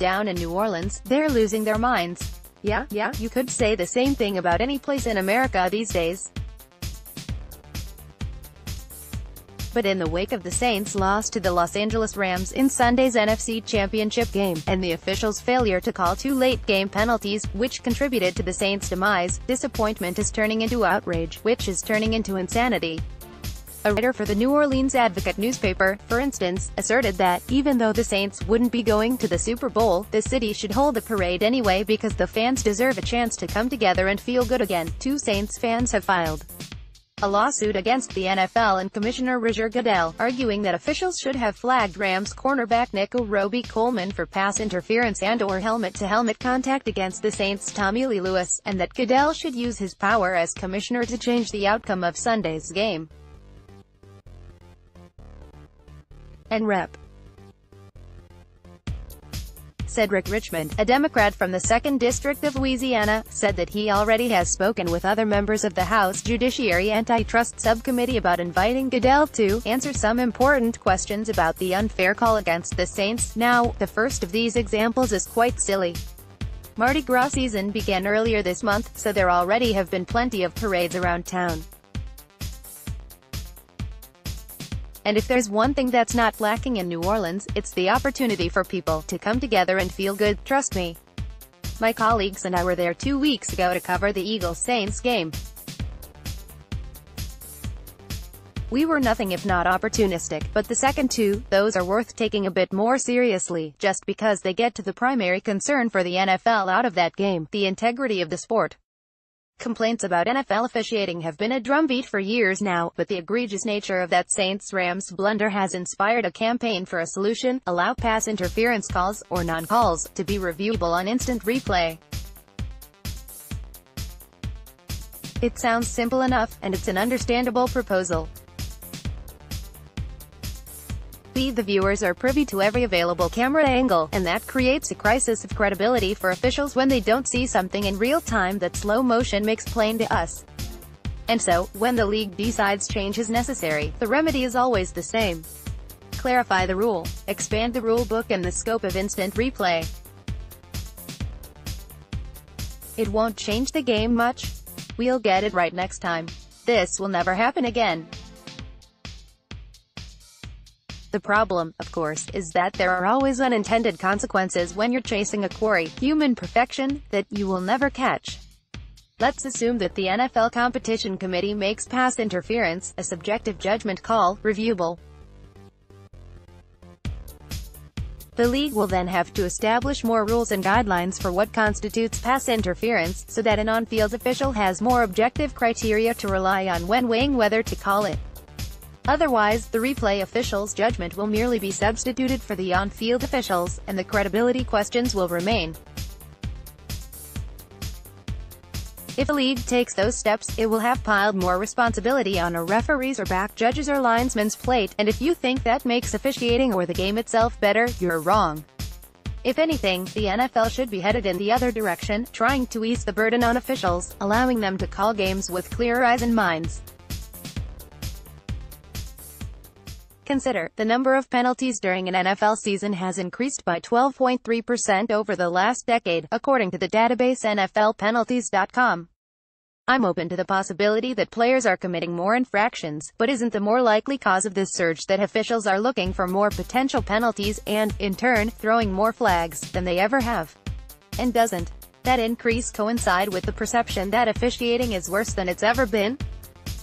down in New Orleans, they're losing their minds. Yeah, you could say the same thing about any place in America these days. But in the wake of the Saints' loss to the Los Angeles Rams in Sunday's NFC Championship game, and the officials' failure to call two late-game penalties, which contributed to the Saints' demise, disappointment is turning into outrage, which is turning into insanity. A writer for the New Orleans Advocate newspaper, for instance, asserted that, even though the Saints wouldn't be going to the Super Bowl, the city should hold the parade anyway because the fans deserve a chance to come together and feel good again. Two Saints fans have filed a lawsuit against the NFL and Commissioner Roger Goodell, arguing that officials should have flagged Rams cornerback Nico Roby-Coleman for pass interference and/or helmet-to-helmet contact against the Saints' Tommy Lee Lewis, and that Goodell should use his power as commissioner to change the outcome of Sunday's game. And Rep. Cedric Richmond, a Democrat from the 2nd District of Louisiana, said that he already has spoken with other members of the House Judiciary Antitrust Subcommittee about inviting Goodell to answer some important questions about the unfair call against the Saints. Now, the first of these examples is quite silly. Mardi Gras season began earlier this month, so there already have been plenty of parades around town. And if there's one thing that's not lacking in New Orleans, it's the opportunity for people to come together and feel good, trust me. My colleagues and I were there 2 weeks ago to cover the Eagles-Saints game. We were nothing if not opportunistic, but the second two, those are worth taking a bit more seriously, just because they get to the primary concern for the NFL out of that game, the integrity of the sport. Complaints about NFL officiating have been a drumbeat for years now, but the egregious nature of that Saints-Rams blunder has inspired a campaign for a solution: allow pass interference calls, or non-calls, to be reviewable on instant replay. It sounds simple enough, and it's an understandable proposal. The viewers are privy to every available camera angle, and that creates a crisis of credibility for officials when they don't see something in real time that slow motion makes plain to us. And so, when the league decides change is necessary, the remedy is always the same. Clarify the rule. Expand the rule book and the scope of instant replay. It won't change the game much. We'll get it right next time. This will never happen again. The problem, of course, is that there are always unintended consequences when you're chasing a quarry, human perfection, that you will never catch. Let's assume that the NFL Competition Committee makes pass interference, a subjective judgment call, reviewable. The league will then have to establish more rules and guidelines for what constitutes pass interference, so that an on-field official has more objective criteria to rely on when weighing whether to call it. Otherwise, the replay official's judgment will merely be substituted for the on-field officials, and the credibility questions will remain. If a league takes those steps, it will have piled more responsibility on a referee's or back judge's or linesman's plate, and if you think that makes officiating or the game itself better, you're wrong. If anything, the NFL should be headed in the other direction, trying to ease the burden on officials, allowing them to call games with clearer eyes and minds. Consider, the number of penalties during an NFL season has increased by 12.3% over the last decade, according to the database NFLpenalties.com. I'm open to the possibility that players are committing more infractions, but isn't the more likely cause of this surge that officials are looking for more potential penalties, and, in turn, throwing more flags, than they ever have? And doesn't that increase coincide with the perception that officiating is worse than it's ever been?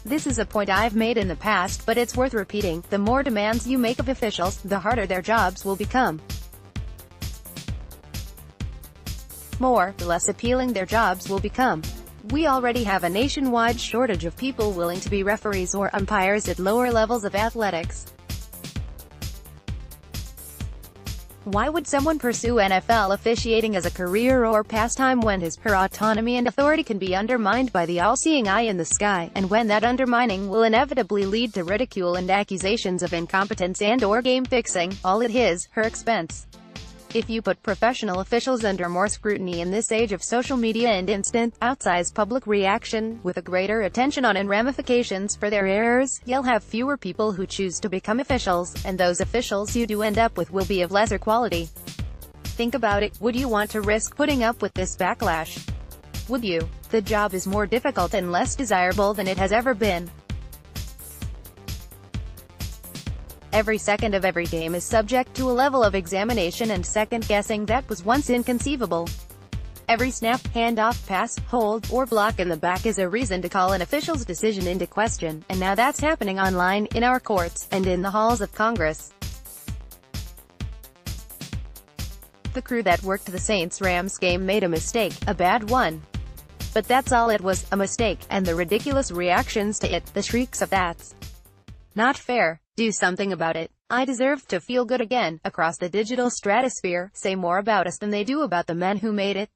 This is a point I've made in the past, but it's worth repeating. The more demands you make of officials, the harder their jobs will become. The less appealing their jobs will become. We already have a nationwide shortage of people willing to be referees or umpires at lower levels of athletics. Why would someone pursue NFL officiating as a career or pastime when his pure autonomy and authority can be undermined by the all-seeing eye in the sky, and when that undermining will inevitably lead to ridicule and accusations of incompetence and/or game fixing, all at his/her expense? If you put professional officials under more scrutiny in this age of social media and instant, outsized public reaction, with a greater attention on and ramifications for their errors, you'll have fewer people who choose to become officials, and those officials you do end up with will be of lesser quality. Think about it, would you want to risk putting up with this backlash? Would you? The job is more difficult and less desirable than it has ever been. Every second of every game is subject to a level of examination and second-guessing that was once inconceivable. Every snap, handoff, pass, hold, or block in the back is a reason to call an official's decision into question, and now that's happening online, in our courts, and in the halls of Congress. The crew that worked the Saints-Rams game made a mistake, a bad one. But that's all it was, a mistake, and the ridiculous reactions to it, the shrieks of "That's not fair. Do something about it. I deserve to feel good again," across the digital stratosphere, say more about us than they do about the men who made it.